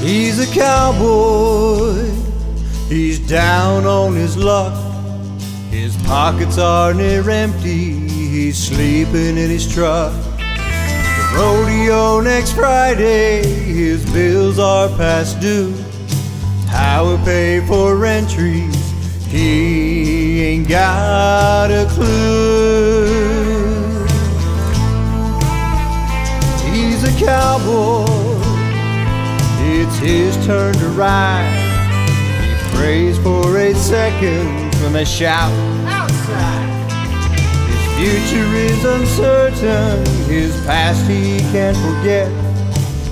He's a cowboy, he's down on his luck. His pockets are near empty, he's sleeping in his truck. The rodeo next Friday, his bills are past due. How we pay for entries, he ain't got a clue. He's a cowboy, it's his turn to ride. He prays for 8 seconds when they shout outside. His future is uncertain, his past he can't forget.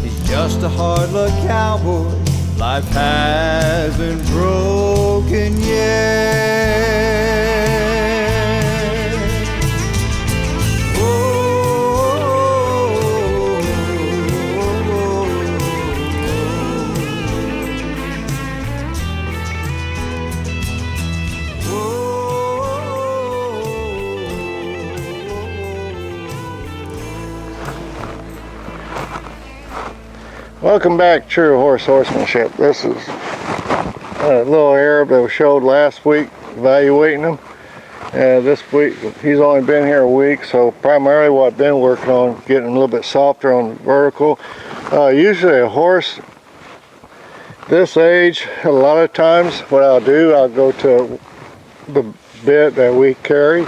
He's just a hard luck cowboy, life hasn't broken yet. Welcome back, True Horse Horsemanship. This is a little Arab that was showed last week, evaluating him. This week, he's only been here a week, so primarily what I've been working on, getting a little bit softer on the vertical. Usually a horse this age, a lot of times what I'll do, I'll go to the bit that we carry,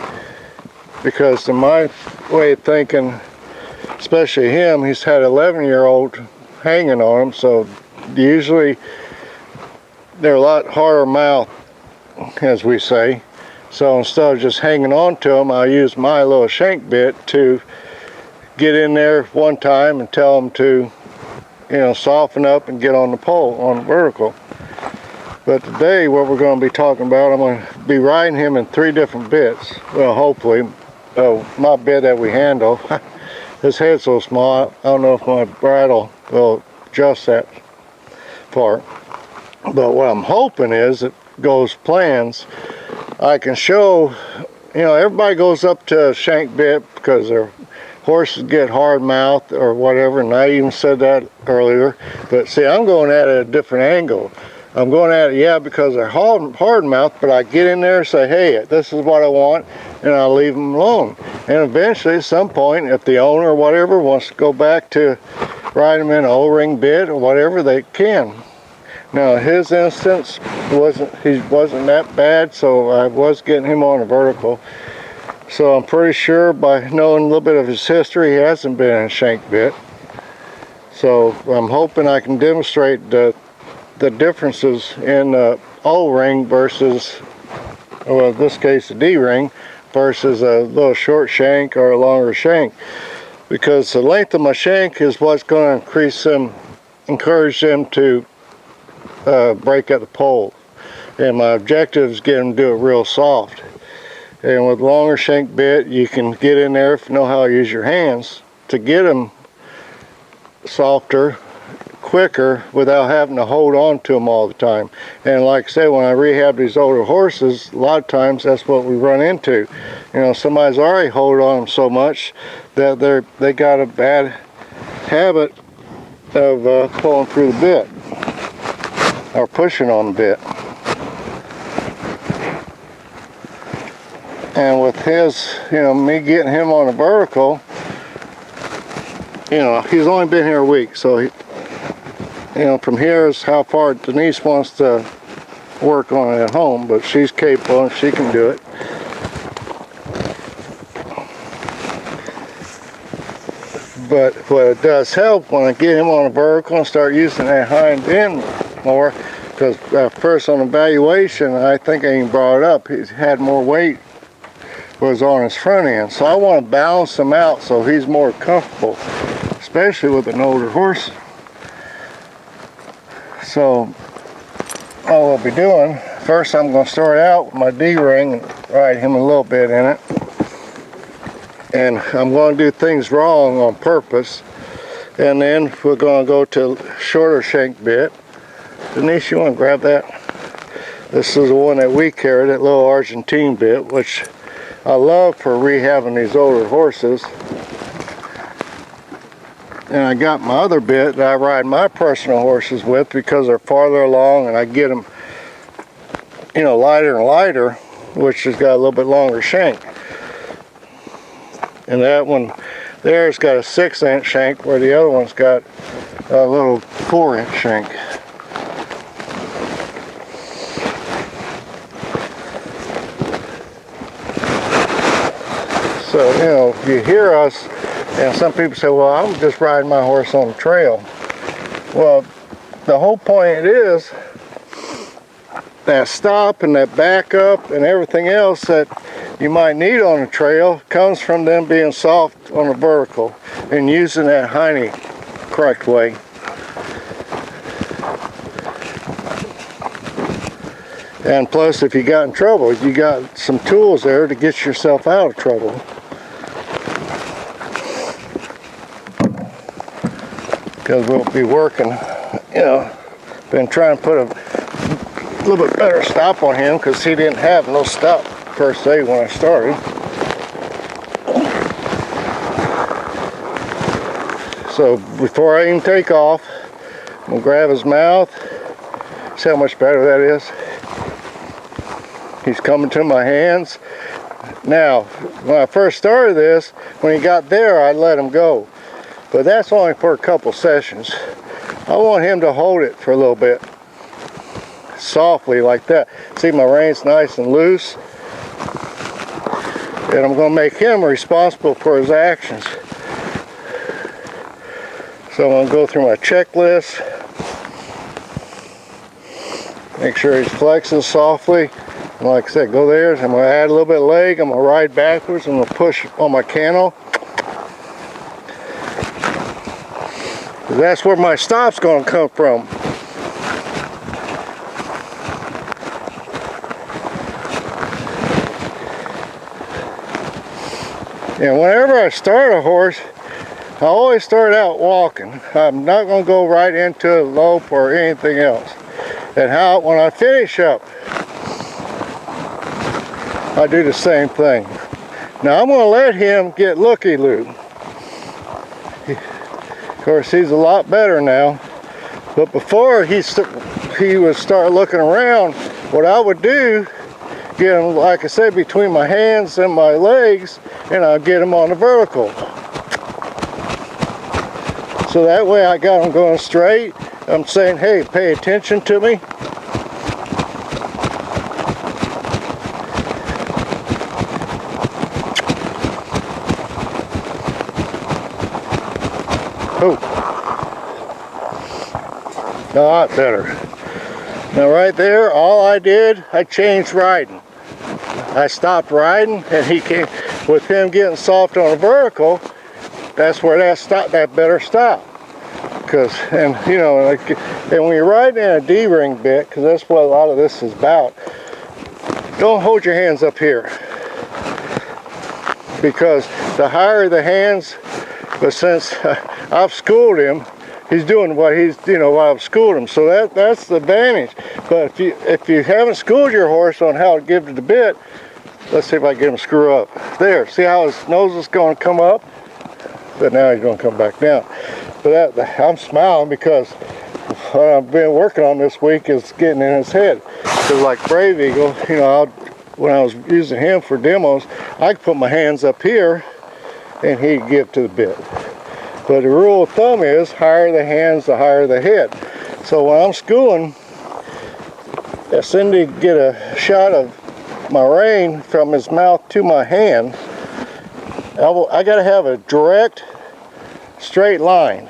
because in my way of thinking, especially him, he's had an 11-year-old hanging on them, so usually they're a lot harder mouth, as we say. So instead of just hanging on to them, I'll use my little shank bit to get in there one time and tell them to, soften up and get on the pole, on the vertical. But today, what we're going to be talking about, I'm going to be riding him in 3 different bits. Well, hopefully. My bit that we handle. His head's so small, I don't know if my bridle will adjust that part. But what I'm hoping is, it goes plans, I can show, everybody goes up to a shank bit because their horses get hard mouth or whatever, and I even said that earlier. But see, I'm going at it at a different angle. I'm going at it, because they're hard mouth, but I get in there and say, hey, this is what I want, and I'll leave them alone. And eventually, at some point, if the owner or whatever wants to go back to ride them in an O-ring bit or whatever, they can. Now, his instance, he wasn't that bad, so I was getting him on a vertical. So I'm pretty sure, by knowing a little bit of his history, he hasn't been in a shank bit. So I'm hoping I can demonstrate the differences in O-ring versus, well, in this case a D-ring, versus a little short shank or a longer shank, because the length of my shank is what's going to encourage them to break at the pole, and my objective is get them to do it real soft. And with longer shank bit, you can get in there, if you know how to use your hands, to get them softer quicker without having to hold on to them all the time. And like I say, when I rehab these older horses, a lot of times that's what we run into. Somebody's already holding on them so much that they got a bad habit of pulling through the bit or pushing on the bit. And with his, me getting him on a vertical, he's only been here a week, so from here is how far Denise wants to work on it at home, but she's capable and she can do it. But what it does help when I get him on a vertical and start using that hind end more, because first on evaluation, I think I even brought it up, he's had more weight was on his front end. So I want to balance him out so he's more comfortable, especially with an older horse. So all I'll be doing, first I'm going to start out with my D-ring and ride him a little bit in it. And I'm going to do things wrong on purpose. And then we're going to go to shorter shank bit. Denise, you want to grab that? This is the one that we carry, that little Argentine bit, which I love for rehabbing these older horses. and I got my other bit that I ride my personal horses with because they're farther along, and I get them, you know, lighter and lighter, which has got a little bit longer shank. And that one there's got a 6-inch shank, where the other one's got a little 4-inch shank. So, you know, you hear us, and some people say, well, I'm just riding my horse on the trail. Well, the whole point is that stop and that backup and everything else that you might need on the trail comes from them being soft on the vertical and using that hiney correct way. And plus, if you got in trouble, you got some tools there to get yourself out of trouble. Because we'll be working, you know, been trying to put a little bit better stop on him because he didn't have no stop per se when I started. So before I even take off, I'm going to grab his mouth. See how much better that is? He's coming to my hands. Now, when I first started this, when he got there, I let him go. But that's only for a couple sessions. I want him to hold it for a little bit. Softly like that. See, my reine's nice and loose. And I'm going to make him responsible for his actions. So I'm going to go through my checklist. Make sure he's flexing softly. And like I said, go there. I'm going to add a little bit of leg. I'm going to ride backwards. I'm going to push on my cantle. That's where my stop's going to come from. And whenever I start a horse, I always start out walking. I'm not going to go right into a lope or anything else. And when I finish up, I do the same thing. Now I'm going to let him get looky-loo. Of course, he's a lot better now. But before he would start looking around, what I would do, get him, like I said, between my hands and my legs, and I'll get him on the vertical. So that way I got him going straight. I'm saying, hey, pay attention to me. Oh, a lot better. Now right there, all I did, I changed riding. I stopped riding, and he came, with him getting soft on the vertical, that's where that better stop. Because, and you know, and when you're riding in a D-ring bit, because that's what a lot of this is about, don't hold your hands up here. Because the higher the hands, but since I've schooled him, he's doing what I've schooled him. So that's the advantage. But if you haven't schooled your horse on how to give to the bit, let's see if I can get him to screw up. There, see how his nose is going to come up? But now he's going to come back down. But I'm smiling because what I've been working on this week is getting in his head. Because like Brave Eagle, you know, when I was using him for demos, I could put my hands up here and he'd give to the bit. But the rule of thumb is, higher the hands, the higher the head. So when I'm schooling, as soon as I get a shot of my rein from his mouth to my hand, I got to have a direct, straight line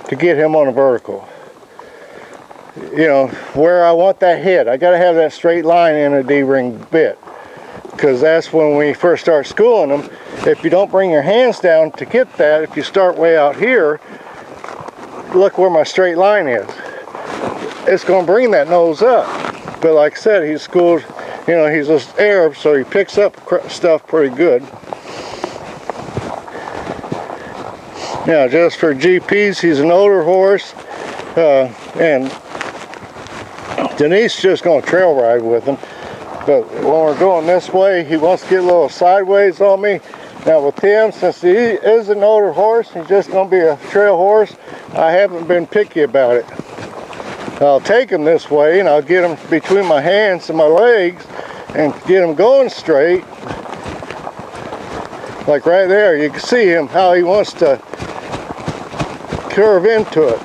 to get him on a vertical. You know, where I want that head, I got to have that straight line in a D-ring bit. Because that's when we first start schooling them. If you don't bring your hands down to get that, if you start way out here, look where my straight line is. It's going to bring that nose up. But like I said, he's schooled, you know, he's just Arab, so he picks up stuff pretty good. Now, just for GPs, he's an older horse, and Denise just going to trail ride with him. But when we're going this way, he wants to get a little sideways on me, Now with him, since he is an older horse, he's just going to be a trail horse, I haven't been picky about it. I'll take him this way and I'll get him between my hands and my legs and get him going straight. Like right there, you can see him, how he wants to curve into it.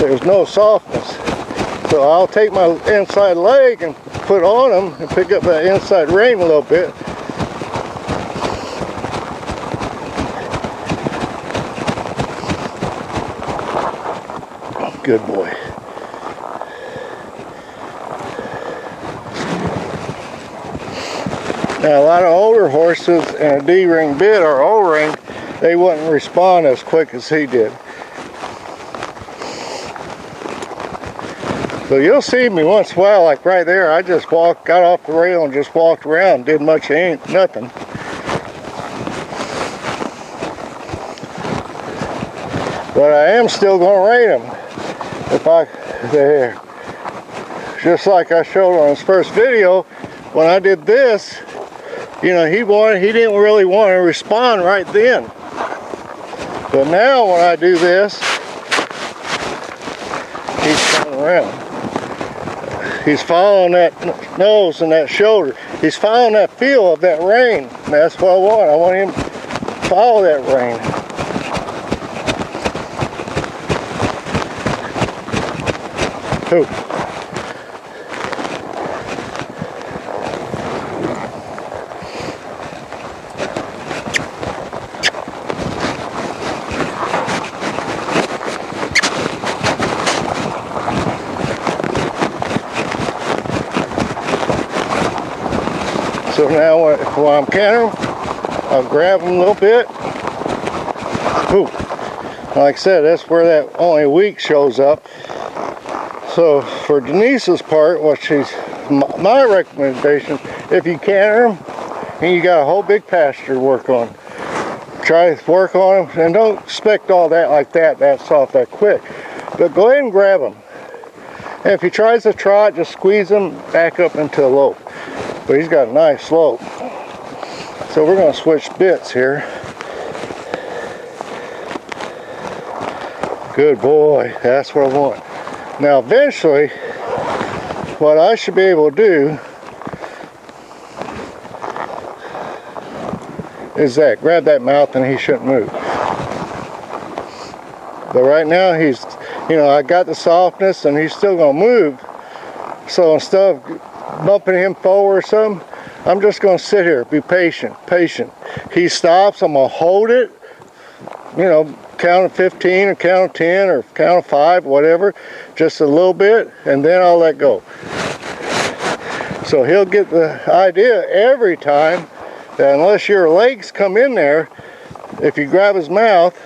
There's no softness. So I'll take my inside leg and put on him and pick up that inside rein a little bit. Good boy. Now a lot of older horses in a D-ring bit or O-ring, they wouldn't respond as quick as he did. So you'll see me once in a while, like right there, I just got off the rail and just walked around, did nothing. But I am still going to rate him. There. Just like I showed on his first video, when I did this, you know, he didn't really want to respond right then. But now when I do this, he's coming around. He's following that nose and that shoulder. He's following that feel of that rein. And that's what I want. I want him to follow that rein. Who? So now while I'm cantering, I'll grab him a little bit. Ooh. Like I said, that's where that only weak shows up. So for Denise's part, my recommendation, if you canter them and you got a whole big pasture to work on, try to work on them and don't expect all that like that soft, that quick. But go ahead and grab them. And if he tries to trot, just squeeze him back up into a lope. But he's got a nice slope. So we're going to switch bits here. Good boy, that's what I want. Now eventually, what I should be able to do is grab that mouth and he shouldn't move. But right now he's, I got the softness and he's still gonna move. So instead of bumping him forward or something, I'm just gonna sit here, be patient. He stops, I'm gonna hold it, count of 15 or count of 10 or count of 5, whatever, just a little bit, and then I'll let go. So he'll get the idea every time that unless your legs come in there, if you grab his mouth,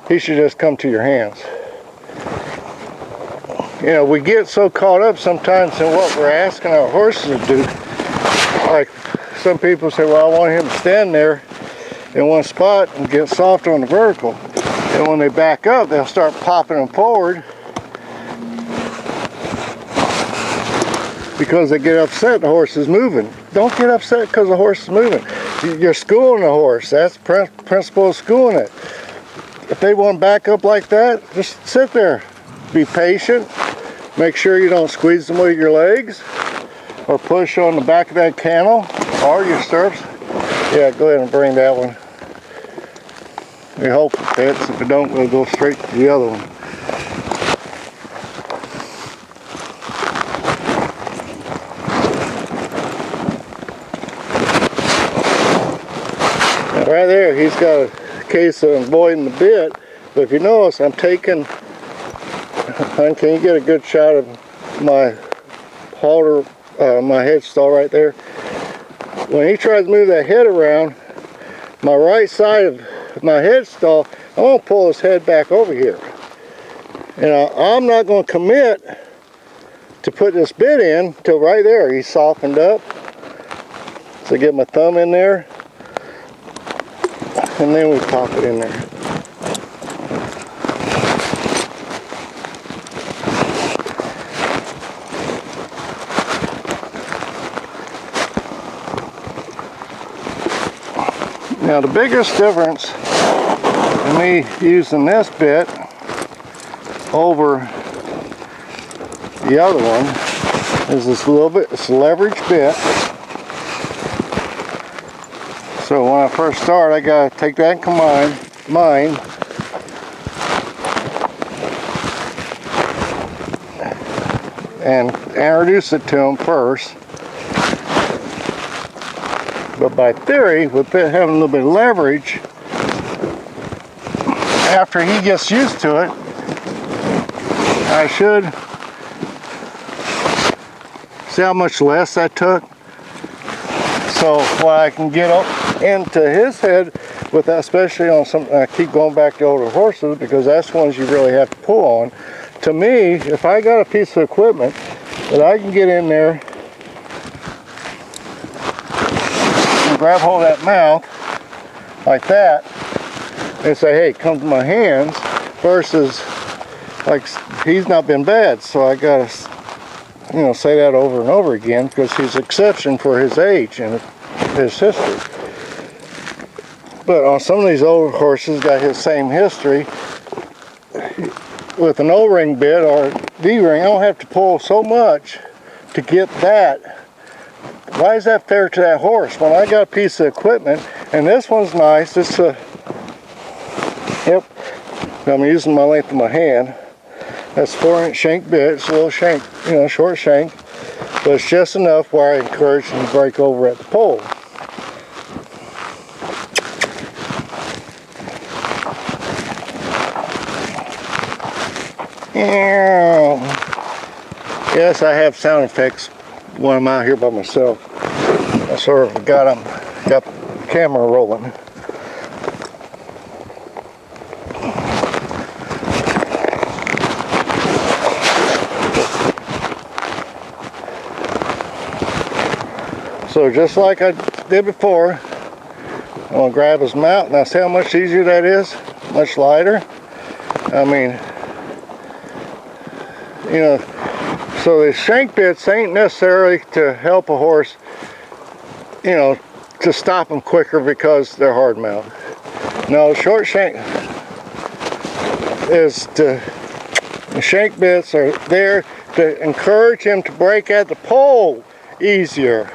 he should just come to your hands. We get so caught up sometimes in what we're asking our horses to do. Like some people say, well, I want him to stand there in one spot and get soft on the vertical. And when they back up, they'll start popping them forward because they get upset the horse is moving. Don't get upset because the horse is moving. You're schooling the horse. That's the principle of schooling it. If they want to back up like that, just sit there. Be patient. Make sure you don't squeeze them with your legs or push on the back of that cantle or your stirrups. Yeah, go ahead and bring that one. We hope it fits. If it don't, we'll go straight to the other one. Now right there, he's got a case of avoiding the bit. But if you notice, I'm taking, can you get a good shot of my halter, my headstall right there? When he tries to move that head around, my right side of my headstall, I'm going to pull his head back over here. And I'm not going to commit to put this bit in till right there. He's softened up. So get my thumb in there, and then we pop it in there. Now the biggest difference in me using this bit over the other one is this little bit, it's a leverage bit. So when I first start, I gotta take that in mind and introduce it to him first. But by theory, with it having a little bit of leverage, after he gets used to it, I should see how much less that took. So what I can get up into his head with that, especially on some, I keep going back to older horses because that's ones you really have to pull on. To me, if I got a piece of equipment that I can get in there and grab hold of that mouth like that and say, hey, come to my hands, versus like he's not been bad, so I gotta, you know, say that over and over again because he's an exception for his age and his history. But on some of these older horses got his same history. With an O-ring bit or D-ring, I don't have to pull so much to get that. Why is that fair to that horse? When I got a piece of equipment, and this one's nice, it's a, yep, I'm using my length of my hand. That's 4-inch shank bit. It's a little shank, you know, short shank, but it's just enough where I encourage him to break over at the pole. Yes, I have sound effects when I'm out here by myself. I sort of got the camera rolling. So just like I did before, I'm going to grab his mount. Now see how much easier that is? Much lighter. I mean, you know, so the shank bits ain't necessarily to help a horse, you know, to stop them quicker because they're hard mount. No, short shank is to, the shank bits are there to encourage him to break at the pole easier.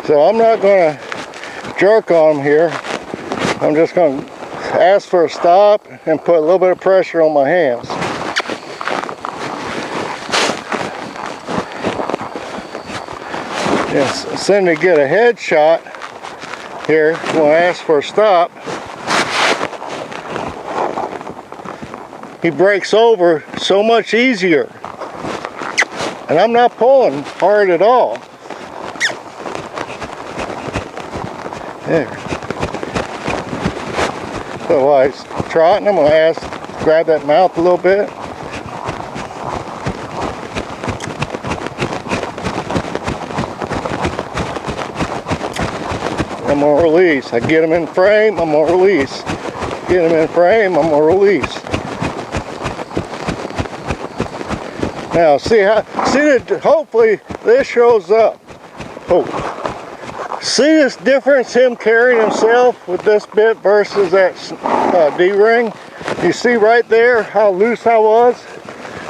So I'm not going to jerk on him here. I'm just going to ask for a stop and put a little bit of pressure on my hands. Yes, as soon as I get a head shot here, when I ask for a stop, he breaks over so much easier. And I'm not pulling hard at all. There. So while he's trotting, I'm going to grab that mouth a little bit. I'm going to release. I get him in frame, I'm going to release. Get him in frame, I'm going to release. Now see that hopefully this shows up. Oh. See this difference, him carrying himself with this bit versus that D-ring? You see right there how loose I was?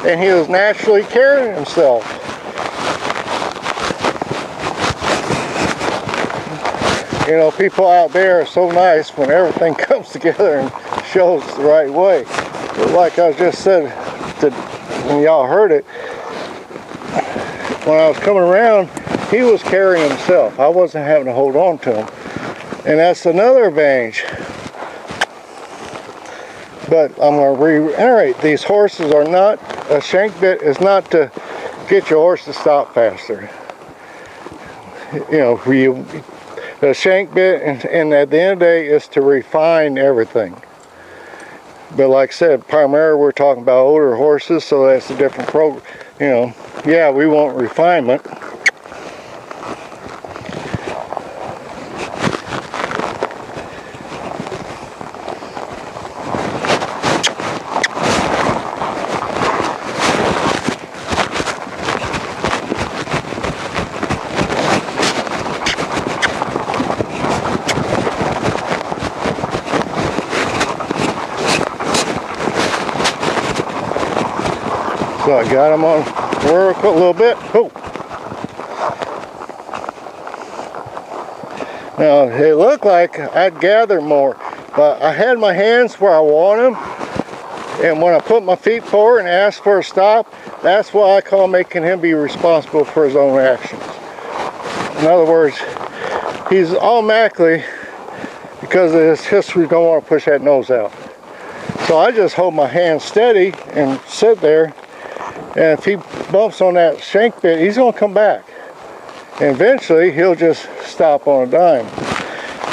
And he was naturally carrying himself. You know, people out there are so nice when everything comes together and shows the right way. But like I just said, when y'all heard it, when I was coming around, he was carrying himself. I wasn't having to hold on to him. And that's another advantage. But I'm going to reiterate, these horses are not, a shank bit is not to get your horse to stop faster. You know, the shank bit, and at the end of the day, is to refine everything. But like I said, primarily we're talking about older horses, so that's a different program. You know, yeah, we want refinement. So I got him on a little bit. Oh. Now it looked like I'd gather more, but I had my hands where I want them, and when I put my feet forward and asked for a stop, that's what I call making him be responsible for his own actions. In other words, he's automatically, because of his history, don't want to push that nose out. So I just hold my hand steady and sit there, and if he bumps on that shank bit, he's going to come back. And eventually, he'll just stop on a dime.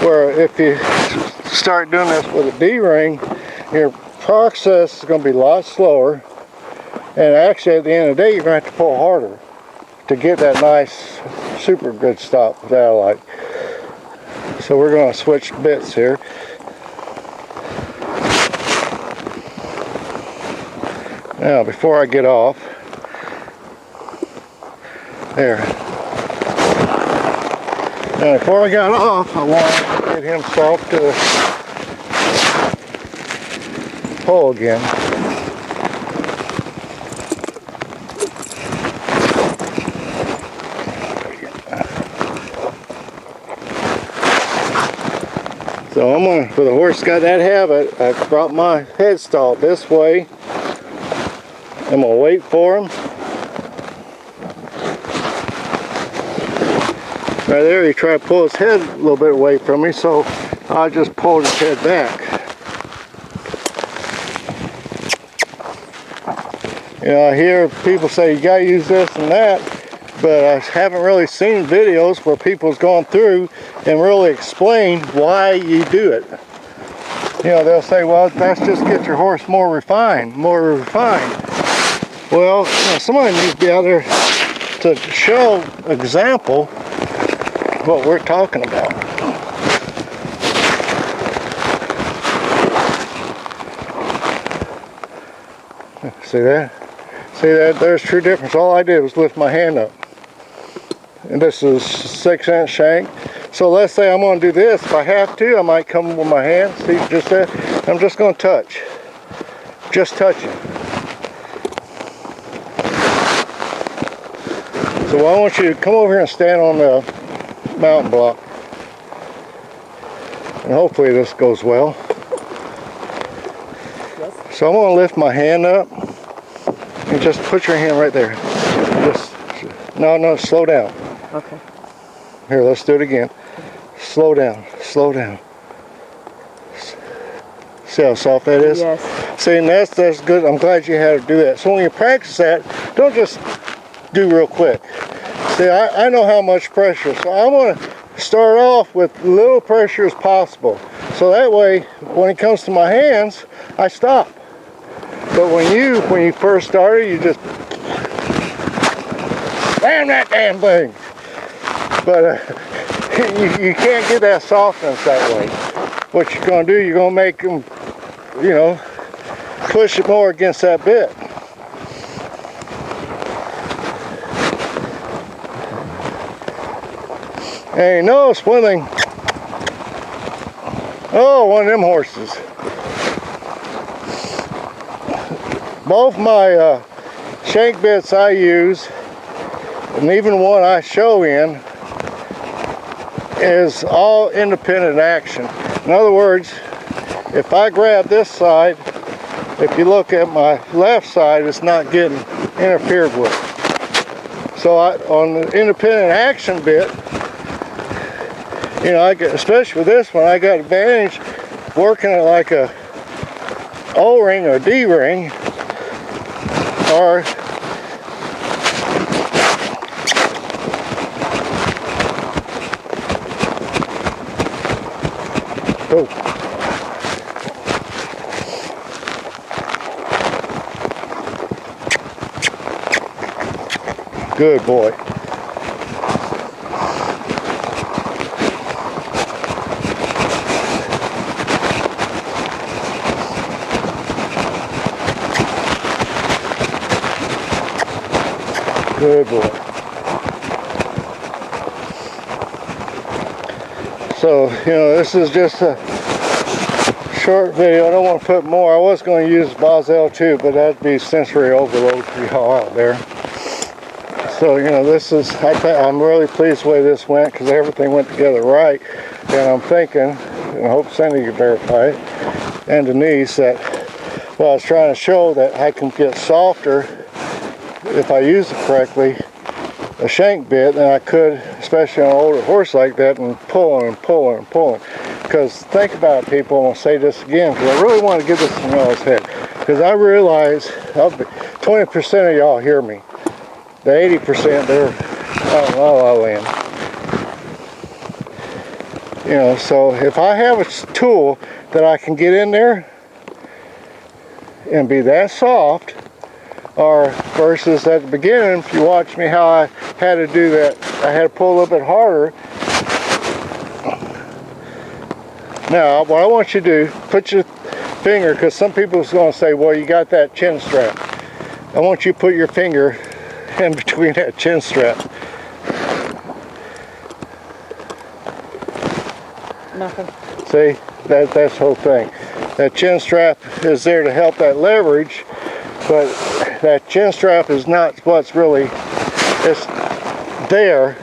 Where if you start doing this with a D-ring, your process is going to be a lot slower. And actually, at the end of the day, you're going to have to pull harder to get that nice, super good stop that I like. So we're going to switch bits here. Now, before I get off, there. Now, before I got off, I want to get him soft to the pole again. So I'm going to, for the horse got that habit, I brought my headstall this way. I'm going to wait for him. Right there, he tried to pull his head a little bit away from me, so I just pulled his head back. You know, I hear people say you got to use this and that, but I haven't really seen videos where people's gone through and really explain why you do it. You know, they'll say, well, that's just get your horse more refined. Well, you know, somebody needs to be out there to show example what we're talking about. See that? See that? There's true difference. All I did was lift my hand up. And this is 6-inch shank. So let's say I'm going to do this. If I have to, I might come with my hand. See, just that. I'm just going to touch. Just touching. So I want you to come over here and stand on the mountain block, and hopefully this goes well. Yes. So I'm going to lift my hand up and just put your hand right there. Just no, slow down. Okay. Here, let's do it again. Slow down, slow down. See how soft that is? Yes. See, and that's good. I'm glad you had to do that. So when you practice that, don't just do real quick. See, I know how much pressure, so I want to start off with little pressure as possible. So that way, when it comes to my hands, I stop. But when you first started, you just bam that damn thing. But you can't get that softness that way. What you're going to do, you're going to make them, you know, push it more against that bit. And you notice one thing. Oh, one of them horses. Both my shank bits I use, and even one I show in, is all independent action. In other words, if I grab this side, if you look at my left side, it's not getting interfered with. So on the independent action bit, you know, especially with this one, I got advantage working it like a O-ring or D-ring, or good boy. Good boy. So, you know, this is just to short video. I don't want to put more. I was going to use Boswell too, but that'd be sensory overload for y'all out there. So, you know, this is, I'm really pleased the way this went because everything went together right. And I'm thinking, and I hope Cindy can verify it, and Denise, that well, I was trying to show that I can get softer if I use it correctly, a shank bit, than I could, especially on an older horse like that, and pulling and pulling and pulling. Because think about it, people, and I'll say this again, because I really want to get this in y'all's head. Because I realize 20% of y'all hear me. The 80% they're out in La La Land. You know, so if I have a tool that I can get in there and be that soft, or versus at the beginning, if you watch me how I had to do that, I had to pull a little bit harder. Now, what I want you to do, put your finger, because some people are going to say, well, you got that chin strap. I want you to put your finger in between that chin strap. Nothing. See, that's the whole thing. That chin strap is there to help that leverage, but that chin strap is not what's really, it's there.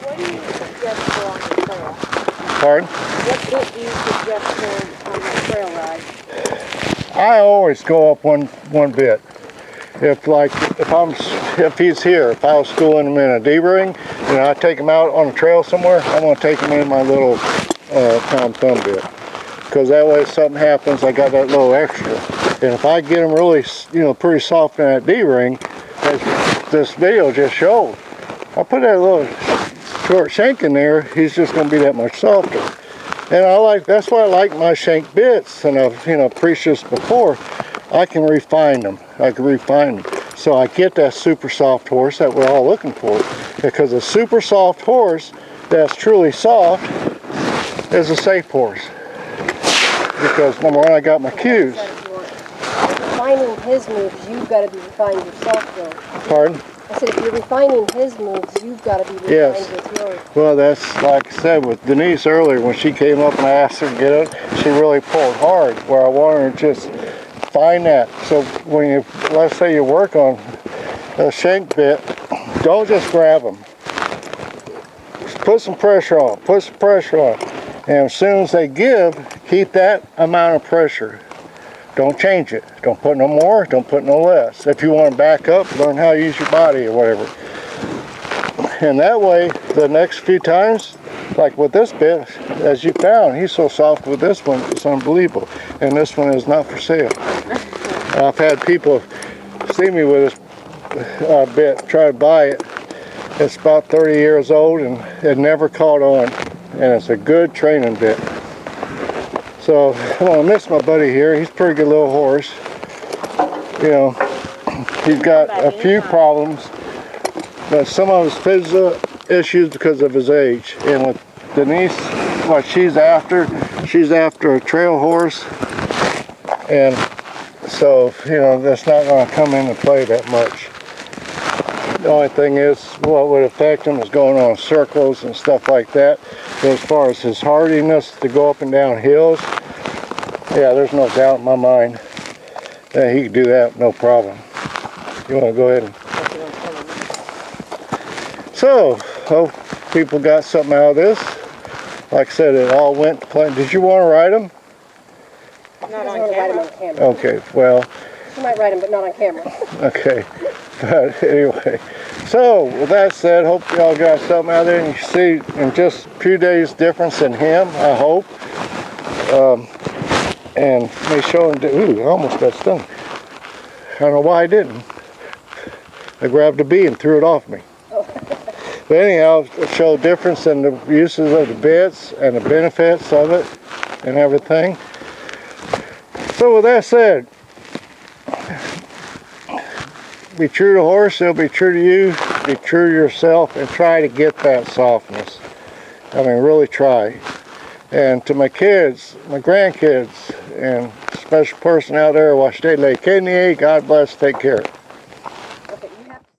What do you suggest for on the trail? Pardon? What bit do you suggest for on the trail ride? I always go up one bit. If he's here, if I was schooling him in a D-ring, and I take him out on a trail somewhere, I'm going to take him in my little Tom Thumb bit. Because that way if something happens, I got that little extra. And if I get him really, you know, pretty soft in that D-ring, as this video just showed, I put that little short shank in there, he's just going to be that much softer. And that's why I like my shank bits, and I've, you know, preached this before. I can refine them. So I get that super soft horse that we're all looking for. Because a super soft horse that's truly soft is a safe horse. Because number one, I got my cues. Refining his moves, you've got to be refined yourself though. Pardon? I said if you're refining his moves, you've got to be refined with yours. Well, that's like I said with Denise earlier, when she came up and I asked her to get it, she really pulled hard, where I wanted her to just find that. So when you, let's say you work on a shank bit, don't just grab them. Put some pressure on, and as soon as they give, keep that amount of pressure. Don't change it. Don't put no more, don't put no less. If you want to back up, learn how to use your body or whatever. And that way, the next few times, like with this bit, as you found, he's so soft with this one, it's unbelievable. And this one is not for sale. I've had people see me with this bit, try to buy it. It's about 30 years old and it never caught on. And it's a good training bit. So I don't want to miss my buddy here. He's a pretty good little horse. You know, he's got a few problems, but some of his physical issues because of his age. And with Denise, what she's after a trail horse. And so, you know, that's not going to come into play that much. The only thing is, what would affect him is going on circles and stuff like that. But as far as his hardiness to go up and down hills, yeah, there's no doubt in my mind that he could do that, no problem. You want to go ahead and... So, hope people got something out of this. Like I said, it all went to plan. Did you want to ride him? Not on camera. Okay, well... You might ride him, but not on camera. Okay, but anyway. So, with that said, hope y'all got something out there, and you see in just a few days difference in him, I hope. And may show him, ooh, I almost got stung. I don't know why I didn't. I grabbed a bee and threw it off me. But anyhow, it showed difference in the uses of the bits and the benefits of it and everything. So with that said, be true to the horse, he'll be true to you, be true to yourself, and try to get that softness. I mean, really try. And to my kids, my grandkids, and special person out there, Washtele Kenya, God bless, take care.